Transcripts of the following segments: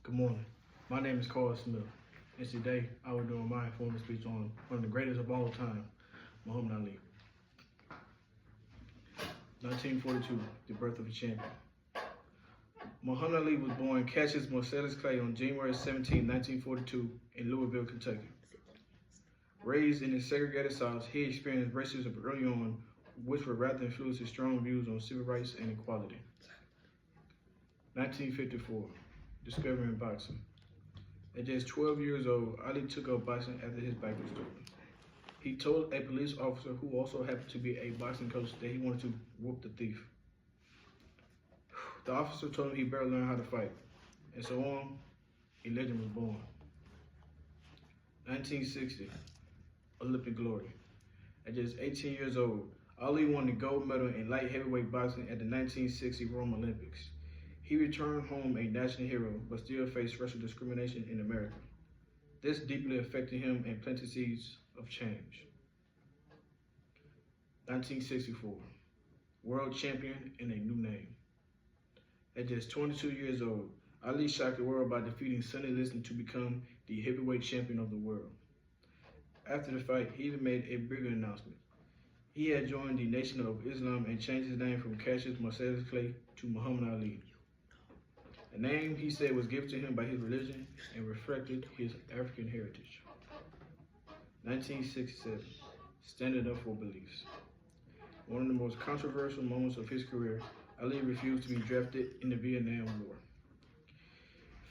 Good morning. My name is Carl Smith, and today I will do my informal speech on one of the greatest of all time, Muhammad Ali. 1942, the birth of a champion. Muhammad Ali was born Cassius Marcellus Clay on January 17, 1942 in Louisville, Kentucky. Raised in a segregated South, he experienced racism early on, which would rather influence his strong views on civil rights and equality. 1954, discovering boxing. At just 12 years old, Ali took up boxing after his back was stolen. He told a police officer who also happened to be a boxing coach that he wanted to whoop the thief. The officer told him he better learn how to fight, and so on, a legend was born. 1960, Olympic glory. At just 18 years old, Ali won the gold medal in light heavyweight boxing at the 1960 Rome Olympics. He returned home a national hero, but still faced racial discrimination in America. This deeply affected him and planted seeds of change. 1964, world champion in a new name. At just 22 years old, Ali shocked the world by defeating Sonny Liston to become the heavyweight champion of the world. After the fight, he even made a bigger announcement. He had joined the Nation of Islam and changed his name from Cassius Marcellus Clay to Muhammad Ali. A name he said was given to him by his religion and reflected his African heritage. 1967, standing up for beliefs. One of the most controversial moments of his career, Ali refused to be drafted in the Vietnam War,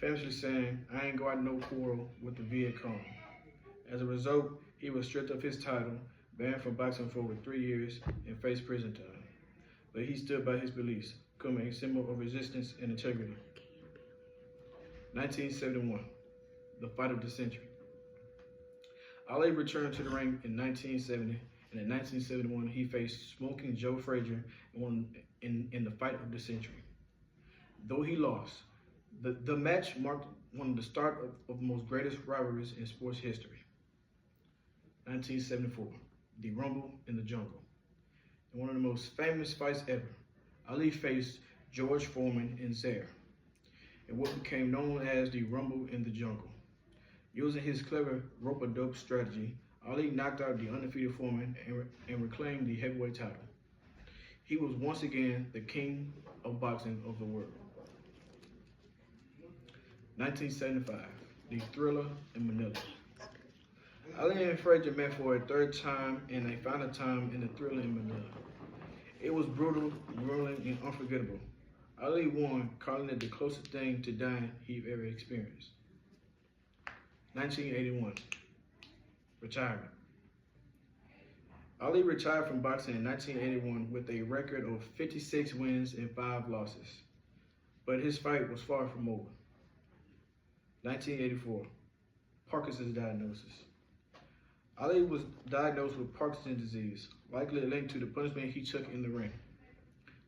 famously saying, "I ain't got no quarrel with the Viet Cong." As a result, he was stripped of his title, banned from boxing for over 3 years, and faced prison time. But he stood by his beliefs, becoming a symbol of resistance and integrity. 1971, the fight of the century. Ali returned to the ring in 1970, and in 1971 he faced Smoking Joe Frazier in the fight of the century. Though he lost, the match marked one of the start of the most greatest rivalries in sports history. 1974, the Rumble in the Jungle. In one of the most famous fights ever, Ali faced George Foreman in Zaire, in what became known as the Rumble in the Jungle. Using his clever rope-a-dope strategy, Ali knocked out the undefeated Foreman and reclaimed the heavyweight title. He was once again the king of boxing of the world. 1975, the Thriller in Manila. Ali and Frazier met for a third time and a final time in the Thriller in Manila. It was brutal, grueling, and unforgettable. Ali won, calling it the closest thing to dying he'd ever experienced. 1981, retirement. Ali retired from boxing in 1981 with a record of 56 wins and 5 losses, but his fight was far from over. 1984, Parkinson's diagnosis. Ali was diagnosed with Parkinson's disease, likely linked to the punishment he took in the ring.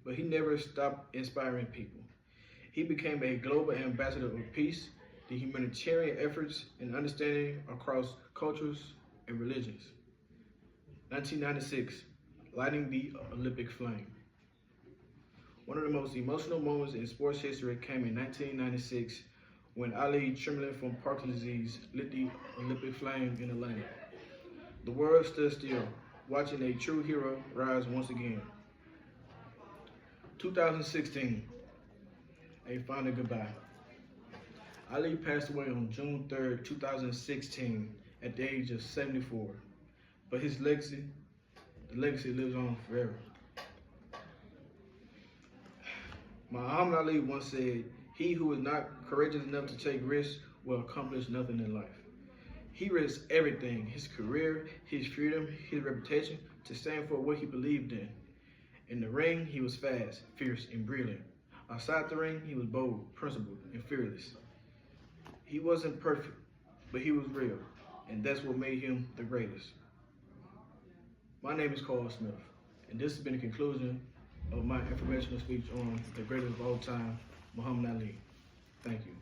But he never stopped inspiring people. He became a global ambassador of peace, the humanitarian efforts, and understanding across cultures and religions. 1996, lighting the Olympic flame. One of the most emotional moments in sports history came in 1996 when Ali, trembling from Parkinson's disease, lit the Olympic flame in Atlanta. The world stood still, watching a true hero rise once again. 2016, a final goodbye. Ali passed away on June 3rd, 2016, at the age of 74. But his legacy, the legacy lives on forever. Muhammad Ali once said, "He who is not courageous enough to take risks will accomplish nothing in life." He risked everything, his career, his freedom, his reputation, to stand for what he believed in. In the ring, he was fast, fierce, and brilliant. Outside the ring, he was bold, principled, and fearless. He wasn't perfect, but he was real, and that's what made him the greatest. My name is Carl Smith, and this has been the conclusion of my informational speech on the greatest of all time, Muhammad Ali. Thank you.